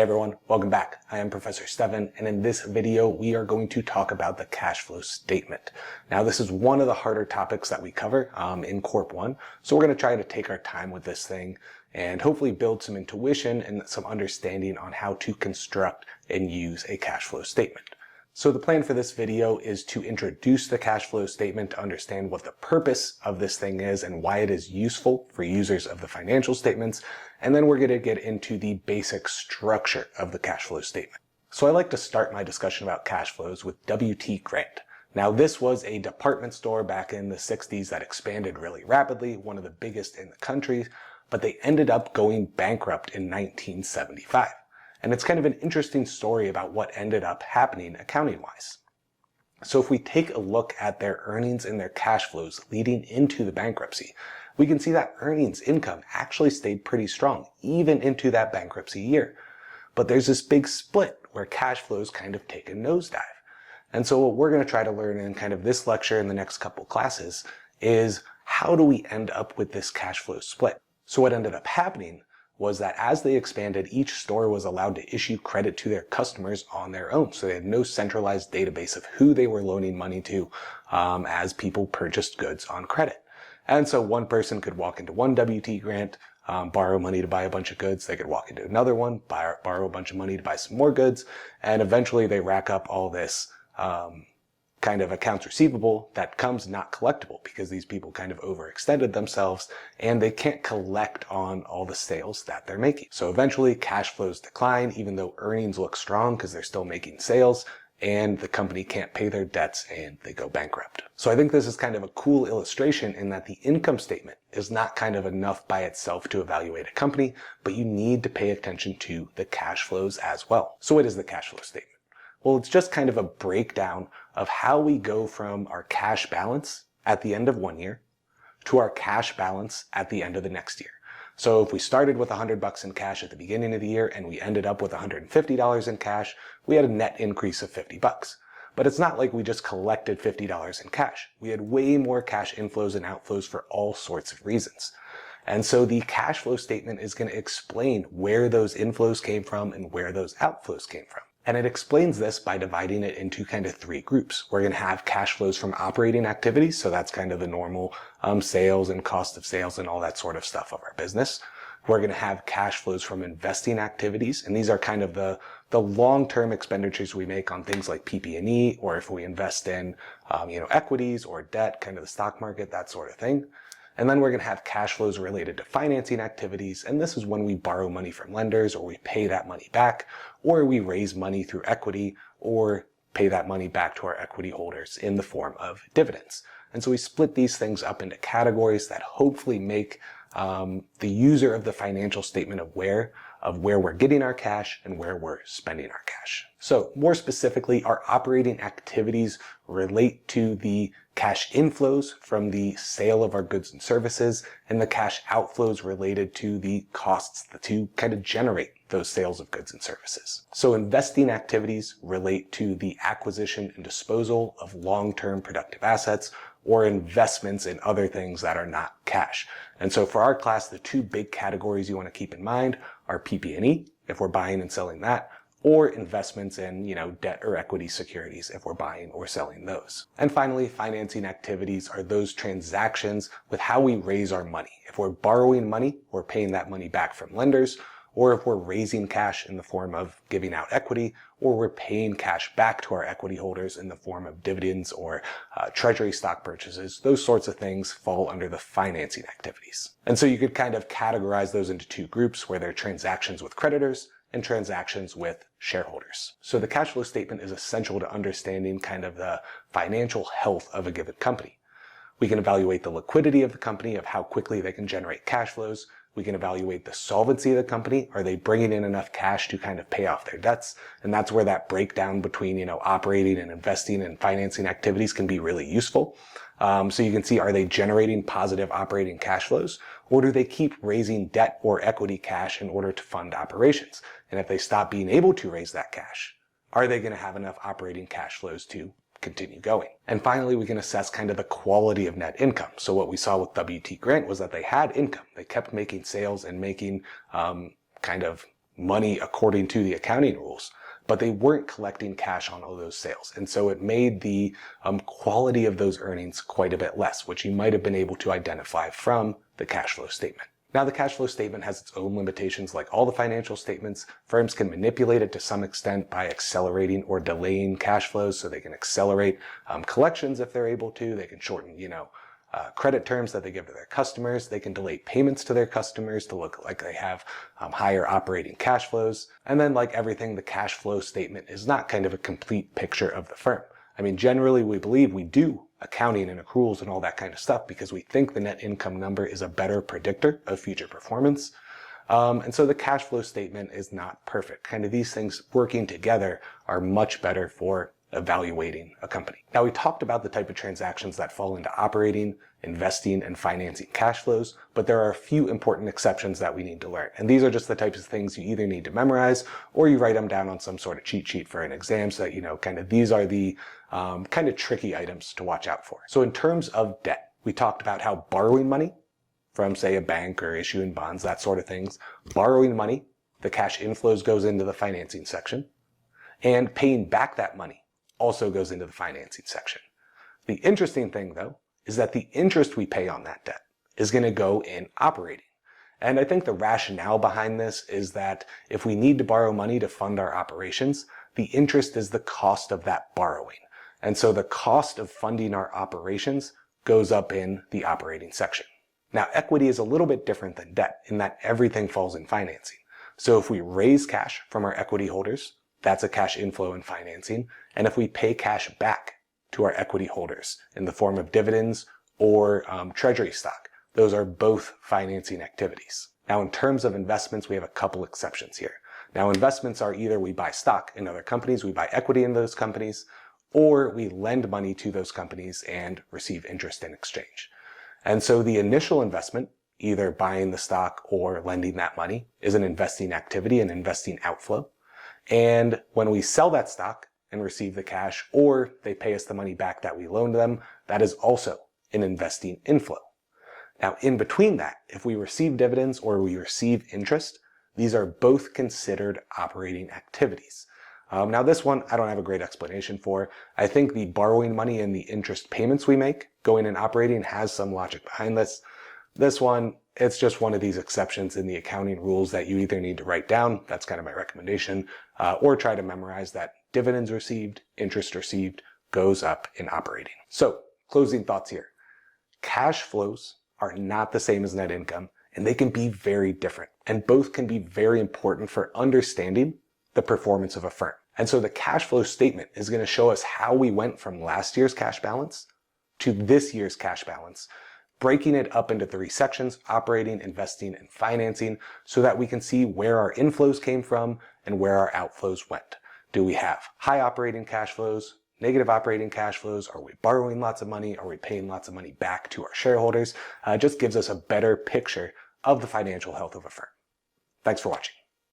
Hey everyone, welcome back. I am Professor Steven, and in this video we are going to talk about the cash flow statement. Now this is one of the harder topics that we cover in Corp 1, so we're going to try to take our time with this thing and hopefully build some intuition and some understanding on how to construct and use a cash flow statement. So the plan for this video is to introduce the cash flow statement to understand what the purpose of this thing is and why it is useful for users of the financial statements. And then we're going to get into the basic structure of the cash flow statement. So I like to start my discussion about cash flows with W.T. Grant. Now this was a department store back in the 60s that expanded really rapidly, one of the biggest in the country, but they ended up going bankrupt in 1975. And it's kind of an interesting story about what ended up happening accounting-wise. So if we take a look at their earnings and their cash flows leading into the bankruptcy, we can see that earnings income actually stayed pretty strong, even into that bankruptcy year. But there's this big split where cash flows kind of take a nosedive. And so what we're going to try to learn in kind of this lecture and the next couple classes is how do we end up with this cash flow split? So what ended up happening was that as they expanded, each store was allowed to issue credit to their customers on their own. So they had no centralized database of who they were loaning money to as people purchased goods on credit. And so one person could walk into one W.T. Grant, borrow money to buy a bunch of goods. They could walk into another one, borrow a bunch of money to buy some more goods. And eventually they rack up all this kind of accounts receivable that comes not collectible because these people kind of overextended themselves and they can't collect on all the sales that they're making. So eventually cash flows decline even though earnings look strong because they're still making sales, and the company can't pay their debts and they go bankrupt. So I think this is kind of a cool illustration in that the income statement is not kind of enough by itself to evaluate a company, but you need to pay attention to the cash flows as well. So what is the cash flow statement? Well, it's just kind of a breakdown of how we go from our cash balance at the end of one year to our cash balance at the end of the next year. So if we started with $100 in cash at the beginning of the year and we ended up with $150 in cash, we had a net increase of $50. But it's not like we just collected $50 in cash. We had way more cash inflows and outflows for all sorts of reasons. And so the cash flow statement is going to explain where those inflows came from and where those outflows came from. And it explains this by dividing it into kind of three groups. We're going to have cash flows from operating activities. So that's kind of the normal sales and cost of sales and all that sort of stuff of our business. We're going to have cash flows from investing activities. And these are kind of the long-term expenditures we make on things like PP&E, or if we invest in, equities or debt, kind of the stock market, that sort of thing. And then we're going to have cash flows related to financing activities. And this is when we borrow money from lenders or we pay that money back, or we raise money through equity or pay that money back to our equity holders in the form of dividends. And so we split these things up into categories that hopefully make the user of the financial statement aware of where we're getting our cash and where we're spending our cash. So more specifically, our operating activities relate to the cash inflows from the sale of our goods and services, and the cash outflows related to the costs to kind of generate those sales of goods and services. So investing activities relate to the acquisition and disposal of long-term productive assets or investments in other things that are not cash. And so for our class, the two big categories you want to keep in mind are PP&E, if we're buying and selling that, or investments in, debt or equity securities if we're buying or selling those. And finally, financing activities are those transactions with how we raise our money. If we're borrowing money, we're paying that money back from lenders, or if we're raising cash in the form of giving out equity, or we're paying cash back to our equity holders in the form of dividends or treasury stock purchases, those sorts of things fall under the financing activities. And so you could kind of categorize those into two groups where they're transactions with creditors and transactions with shareholders. So the cash flow statement is essential to understanding kind of the financial health of a given company. We can evaluate the liquidity of the company, of how quickly they can generate cash flows. We can evaluate the solvency of the company. Are they bringing in enough cash to kind of pay off their debts? And that's where that breakdown between, operating and investing and financing activities can be really useful. So you can see, are they generating positive operating cash flows, or do they keep raising debt or equity cash in order to fund operations? And if they stop being able to raise that cash, are they going to have enough operating cash flows to continue going? And finally, we can assess kind of the quality of net income. So what we saw with W.T. Grant was that they had income. They kept making sales and making kind of money according to the accounting rules, but they weren't collecting cash on all those sales. And so it made the quality of those earnings quite a bit less, which you might have been able to identify from the cash flow statement. Now, the cash flow statement has its own limitations. Like all the financial statements, firms can manipulate it to some extent by accelerating or delaying cash flows, so they can accelerate collections if they're able to. They can shorten, credit terms that they give to their customers. They can delay payments to their customers to look like they have higher operating cash flows. And then, like everything, the cash flow statement is not kind of a complete picture of the firm. I mean, generally we believe we do accounting and accruals and all that kind of stuff because we think the net income number is a better predictor of future performance. And so the cash flow statement is not perfect. Kind of these things working together are much better for evaluating a company. Now, we talked about the type of transactions that fall into operating, investing, and financing cash flows, but there are a few important exceptions that we need to learn. And these are just the types of things you either need to memorize or you write them down on some sort of cheat sheet for an exam so that, these are the kind of tricky items to watch out for. So in terms of debt, we talked about how borrowing money from, say, a bank or issuing bonds, that sort of things, borrowing money, the cash inflows goes into the financing section, and paying back that money also goes into the financing section. The interesting thing, though, is that the interest we pay on that debt is going to go in operating. And I think the rationale behind this is that if we need to borrow money to fund our operations, the interest is the cost of that borrowing. And so the cost of funding our operations goes up in the operating section. Now, equity is a little bit different than debt in that everything falls in financing. So if we raise cash from our equity holders, that's a cash inflow in financing. And if we pay cash back to our equity holders in the form of dividends or treasury stock, those are both financing activities. Now, in terms of investments, we have a couple exceptions here. Now, investments are either we buy stock in other companies, we buy equity in those companies, or we lend money to those companies and receive interest in exchange. And so the initial investment, either buying the stock or lending that money, is an investing activity, an investing outflow. And when we sell that stock and receive the cash, or they pay us the money back that we loaned them, that is also an investing inflow. Now, in between that, if we receive dividends or we receive interest, these are both considered operating activities. Now, this one, I don't have a great explanation for. I think the borrowing money and the interest payments we make going in operating has some logic behind this. This one, it's just one of these exceptions in the accounting rules that you either need to write down, that's kind of my recommendation, or try to memorize that dividends received, interest received goes up in operating. So, closing thoughts here. Cash flows are not the same as net income, and they can be very different. And both can be very important for understanding the performance of a firm. And so the cash flow statement is going to show us how we went from last year's cash balance to this year's cash balance, breaking it up into 3 sections, operating, investing, and financing, so that we can see where our inflows came from and where our outflows went. Do we have high operating cash flows, negative operating cash flows? Are we borrowing lots of money? Are we paying lots of money back to our shareholders? It just gives us a better picture of the financial health of a firm. Thanks for watching.